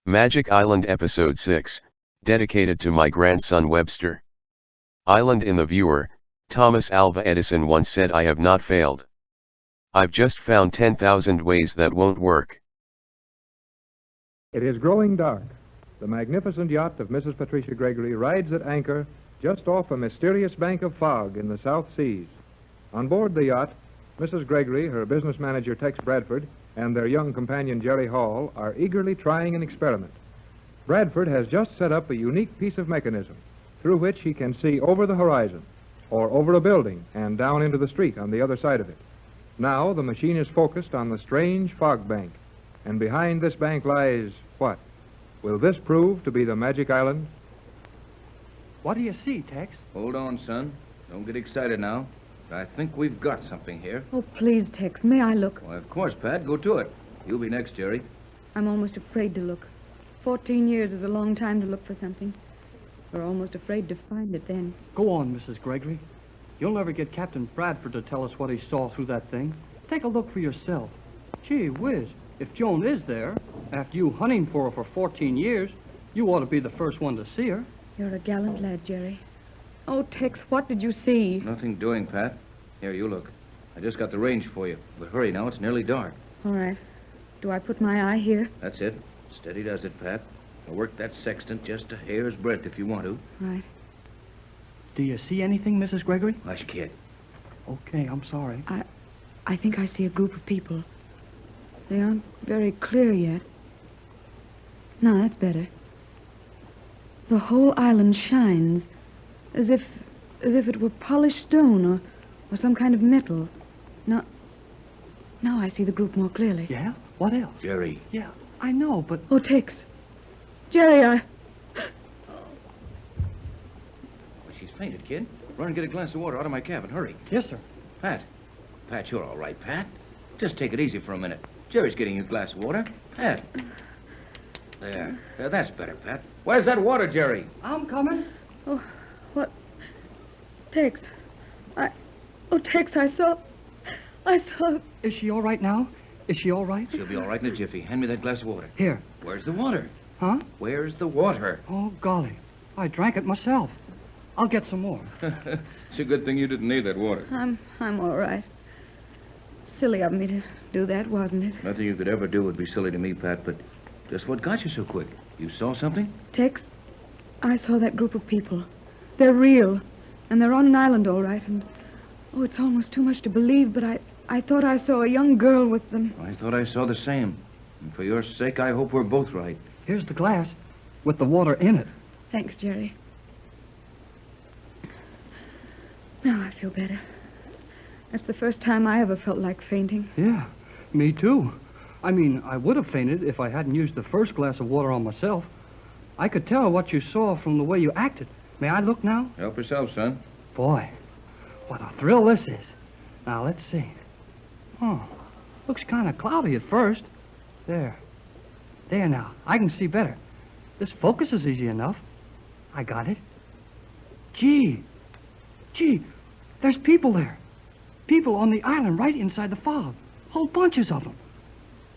Magic Island Episode 6, dedicated to my grandson Webster. Island in the viewer, Thomas Alva Edison once said, "I have not failed. I've just found 10,000 ways that won't work." It is growing dark. The magnificent yacht of Mrs. Patricia Gregory rides at anchor just off a mysterious bank of fog in the South Seas. On board the yacht, Mrs. Gregory, her business manager Tex Bradford, and their young companion Jerry Hall are eagerly trying an experiment. Bradford has just set up a unique piece of mechanism through which he can see over the horizon, or over a building and down into the street on the other side of it. Now the machine is focused on the strange fog bank, and behind this bank lies what? Will this prove to be the Magic Island? What do you see, Tex? Hold on, son. Don't get excited now. I think we've got something here. Oh, please, Tex, may I look? Why, of course, Pat. Go to it. You'll be next, Jerry. I'm almost afraid to look. 14 years is a long time to look for something. We're almost afraid to find it then. Go on, Mrs. Gregory. You'll never get Captain Bradford to tell us what he saw through that thing. Take a look for yourself. Gee whiz, if Joan is there, after you hunting for her for 14 years, you ought to be the first one to see her. You're a gallant lad, Jerry. Oh, Tex, what did you see? Nothing doing, Pat. Here, you look. I just got the range for you. But hurry now, it's nearly dark. All right. Do I put my eye here? That's it. Steady does it, Pat. Now work that sextant just a hair's breadth if you want to. Right. Do you see anything, Mrs. Gregory? Hush, kid. Okay, I'm sorry. I think I see a group of people. They aren't very clear yet. No, that's better. The whole island shines, as if it were polished stone or some kind of metal. Now I see the group more clearly. Yeah? What else? Jerry. Yeah, I know, but... Oh, Tex. Jerry, Well, she's fainted, kid. Run and get a glass of water out of my cabin. Hurry. Yes, sir. Pat. Pat, you're all right, Pat. Just take it easy for a minute. Jerry's getting you a glass of water. Pat. There. That's better, Pat. Where's that water, Jerry? I'm coming. Oh, what? Tex. Tex, I saw... Is she all right now? Is she all right? She'll be all right in a jiffy. Hand me that glass of water. Here. Where's the water? Huh? Where's the water? Oh, golly. I drank it myself. I'll get some more. It's a good thing you didn't need that water. I'm all right. Silly of me to do that, wasn't it? Nothing you could ever do would be silly to me, Pat, but just what got you so quick? You saw something? Tex, I saw that group of people. They're real, and they're on an island all right, and... Oh, it's almost too much to believe, but I thought I saw a young girl with them. I thought I saw the same. And for your sake, I hope we're both right. Here's the glass with the water in it. Thanks, Jerry. Now I feel better. That's the first time I ever felt like fainting. Yeah, me too. I mean, I would have fainted if I hadn't used the first glass of water on myself. I could tell what you saw from the way you acted. May I look now? Help yourself, son. Boy, what a thrill this is. Now, let's see. Oh, looks kind of cloudy at first. There now. I can see better. This focus is easy enough. I got it. Gee, there's people there. People on the island right inside the fog. Whole bunches of them.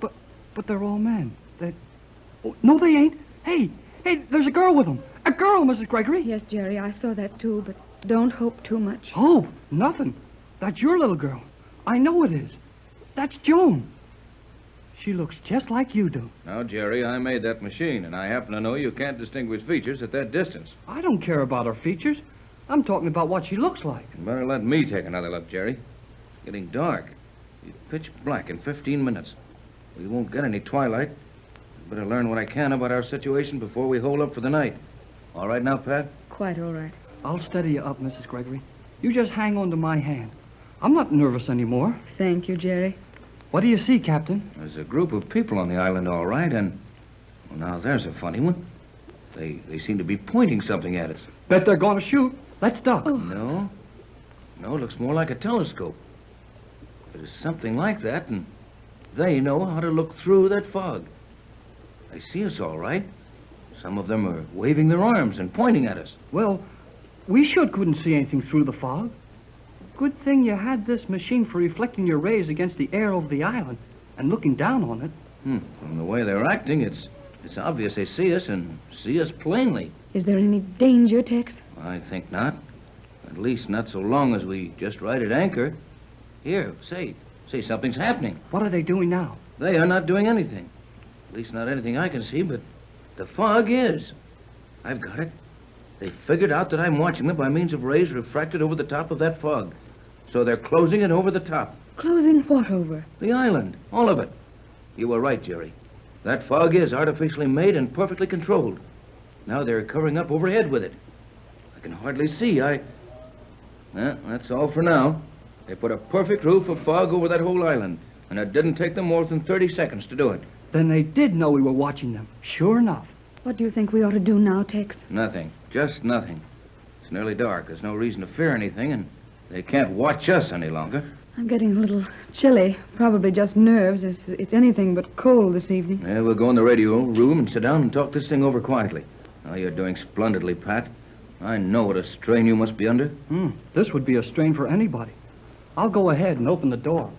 But they're all men. Oh, no, they ain't. Hey, there's a girl with them. A girl, Mrs. Gregory. Yes, Jerry, I saw that too, but don't hope too much. Hope? Nothing. That's your little girl. I know it is. That's Joan. She looks just like you do. Now, Jerry, I made that machine, and I happen to know you can't distinguish features at that distance. I don't care about her features. I'm talking about what she looks like. You better let me take another look, Jerry. It's getting dark. It's pitch black in 15 minutes. We won't get any twilight. Better learn what I can about our situation before we hold up for the night. All right now, Pat? Quite all right. I'll steady you up, Mrs. Gregory. You just hang on to my hand. I'm not nervous anymore. Thank you, Jerry. What do you see, Captain? There's a group of people on the island, all right, and... Well, now, there's a funny one. They seem to be pointing something at us. Bet they're going to shoot. Let's duck. Oh. No, looks more like a telescope. But it's something like that, and they know how to look through that fog. They see us all right. Some of them are waving their arms and pointing at us. Well, we sure couldn't see anything through the fog. Good thing you had this machine for reflecting your rays against the air over the island and looking down on it. From the way they're acting, it's It's obvious they see us and see us plainly. Is there any danger, Tex? I think not. At least not so long as we just ride at anchor. Here, say something's happening. What are they doing now? They are not doing anything. At least not anything I can see, but the fog is. I've got it. They figured out that I'm watching them by means of rays refracted over the top of that fog. So they're closing it over the top. Closing what over? The island. All of it. You were right, Jerry. That fog is artificially made and perfectly controlled. Now they're covering up overhead with it. I can hardly see. That's all for now. They put a perfect roof of fog over that whole island, and it didn't take them more than 30 seconds to do it. Then they did know we were watching them. Sure enough. What do you think we ought to do now, Tex? Nothing. Just nothing. It's nearly dark. There's no reason to fear anything, and they can't watch us any longer. I'm getting a little chilly. Probably just nerves. It's anything but cold this evening. Yeah, we'll go in the radio room and sit down and talk this thing over quietly. Oh, you're doing splendidly, Pat. I know what a strain you must be under. This would be a strain for anybody. I'll go ahead and open the door.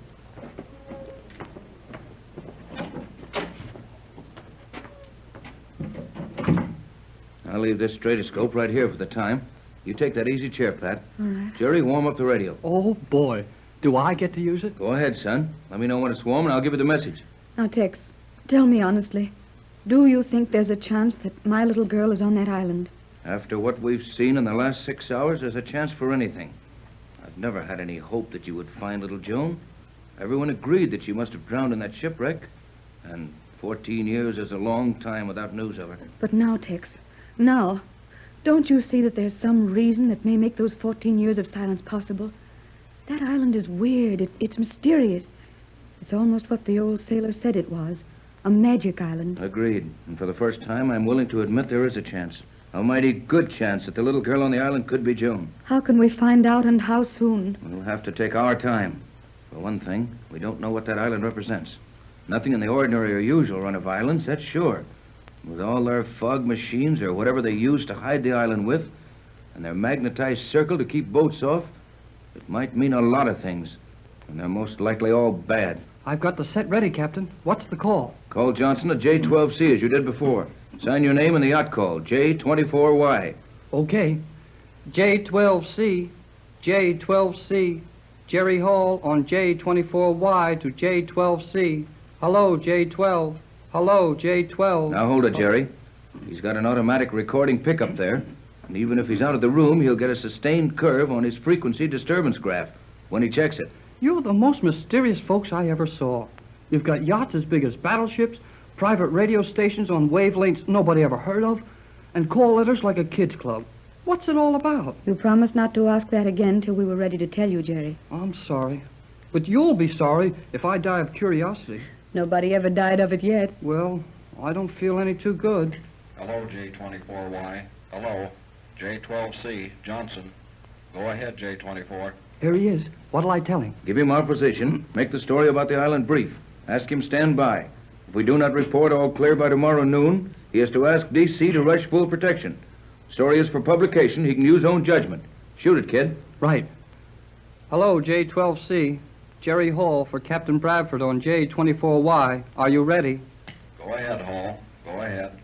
I'll leave this stratoscope right here for the time. You take that easy chair, Pat. All right. Jerry, warm up the radio. Oh, boy. Do I get to use it? Go ahead, son. Let me know when it's warm, and I'll give you the message. Now, Tex, tell me honestly. Do you think there's a chance that my little girl is on that island? After what we've seen in the last 6 hours, there's a chance for anything. I've never had any hope that you would find little Joan. Everyone agreed that she must have drowned in that shipwreck. And 14 years is a long time without news of her. But now, Tex, now, don't you see that there's some reason that may make those 14 years of silence possible? That island is weird. It's mysterious. It's almost what the old sailor said it was, a magic island. Agreed. And for the first time, I'm willing to admit there is a chance. A mighty good chance that the little girl on the island could be Joan. How can we find out, and how soon? We'll have to take our time. For one thing, we don't know what that island represents. Nothing in the ordinary or usual run of islands, that's sure. With all their fog machines or whatever they use to hide the island with, and their magnetized circle to keep boats off, it might mean a lot of things. And they're most likely all bad. I've got the set ready, Captain. What's the call? Call Johnson at J12C as you did before. Sign your name in the yacht call, J24Y. Okay. J12C, J12C, Jerry Hall on J24Y to J12C. Hello, J12. Hello, J12. Now hold it, Jerry. He's got an automatic recording pickup there. And even if he's out of the room, he'll get a sustained curve on his frequency disturbance graph when he checks it. You're the most mysterious folks I ever saw. You've got yachts as big as battleships, private radio stations on wavelengths nobody ever heard of, and call letters like a kid's club. What's it all about? You promised not to ask that again till we were ready to tell you, Jerry. I'm sorry. But you'll be sorry if I die of curiosity. Nobody ever died of it yet. Well, I don't feel any too good. Hello, J24Y. Hello, J12C, Johnson. Go ahead, J24. Here he is. What'll I tell him? Give him our position. Make the story about the island brief. Ask him stand by. If we do not report all clear by tomorrow noon, he has to ask D.C. to rush full protection. Story is for publication. He can use own judgment. Shoot it, kid. Right. Hello, J12C. Jerry Hall for Captain Bradford on J24Y. Are you ready? Go ahead, Hall. Go ahead.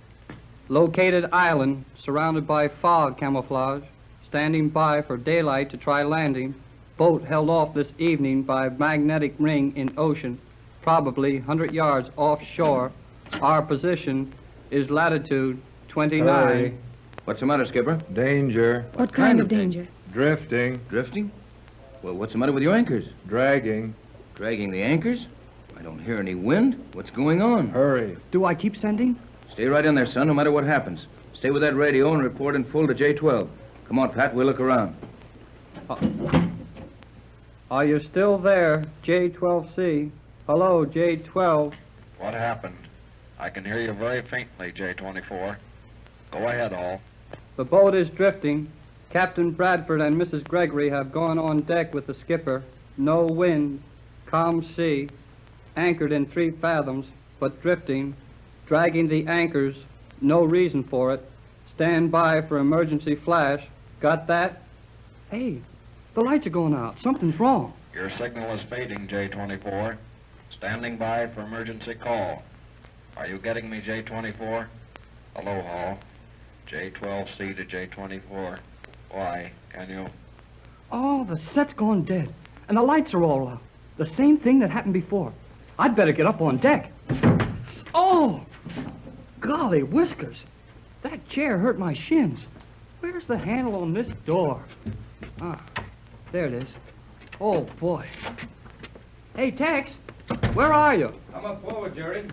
Located island, surrounded by fog camouflage. Standing by for daylight to try landing. Boat held off this evening by magnetic ring in ocean. Probably 100 yards offshore. Our position is latitude 29. Hurry. What's the matter, Skipper? Danger. What kind of danger? Drifting. Drifting? Well, what's the matter with your anchors? Dragging. Dragging the anchors? I don't hear any wind. What's going on? Hurry. Do I keep sending? Stay right in there, son, no matter what happens. Stay with that radio and report in full to J12. Come on, Pat, we'll look around. Are you still there, J12C? Hello, J12. What happened? I can hear you very faintly, J24. Go ahead, Hall. The boat is drifting. Captain Bradford and Mrs. Gregory have gone on deck with the skipper. No wind, calm sea, anchored in 3 fathoms, but drifting, dragging the anchors, no reason for it. Stand by for emergency flash. Got that? Hey, the lights are going out. Something's wrong. Your signal is fading, J24. Standing by for emergency call. Are you getting me, J24? Hello, Hall. J12C to J24. Why, can you? Oh, the set's gone dead, and the lights are all out. The same thing that happened before. I'd better get up on deck. Oh! Golly whiskers. That chair hurt my shins. Where's the handle on this door? Ah, there it is. Oh, boy. Hey, Tex, where are you? Come up forward, Jerry.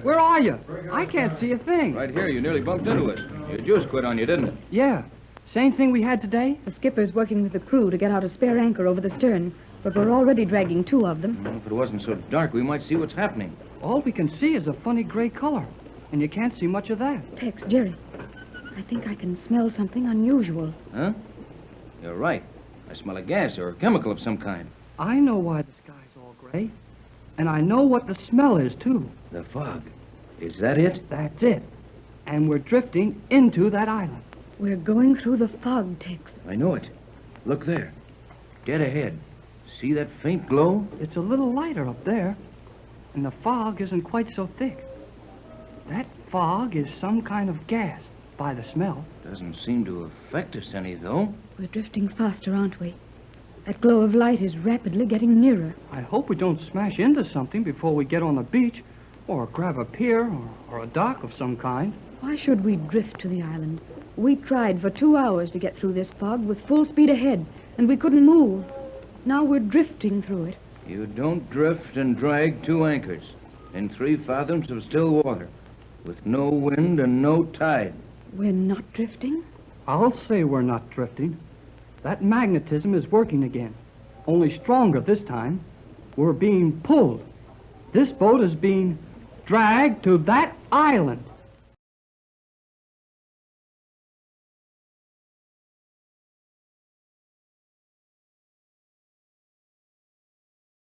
Where are you? I can't see a thing. Right here, you nearly bumped into us. Your juice quit on you, didn't it? Yeah. Same thing we had today? The skipper's working with the crew to get out a spare anchor over the stern, but we're already dragging 2 of them. Well, if it wasn't so dark, we might see what's happening. All we can see is a funny gray color, and you can't see much of that. Tex, Jerry, I think I can smell something unusual. Huh? You're right. I smell a gas or a chemical of some kind. I know why the sky's all gray, and I know what the smell is, too. The fog. Is that it? That's it. And we're drifting into that island. We're going through the fog, Tex. I know it. Look there. Dead ahead. See that faint glow? It's a little lighter up there, and the fog isn't quite so thick. That fog is some kind of gas, by the smell. Doesn't seem to affect us any, though. We're drifting faster, aren't we? That glow of light is rapidly getting nearer. I hope we don't smash into something before we get on the beach, or grab a pier, or a dock of some kind. Why should we drift to the island? We tried for 2 hours to get through this fog with full speed ahead, and we couldn't move. Now we're drifting through it. You don't drift and drag 2 anchors in 3 fathoms of still water, with no wind and no tide. We're not drifting? I'll say we're not drifting. That magnetism is working again, only stronger this time. We're being pulled. This boat is being dragged to that island.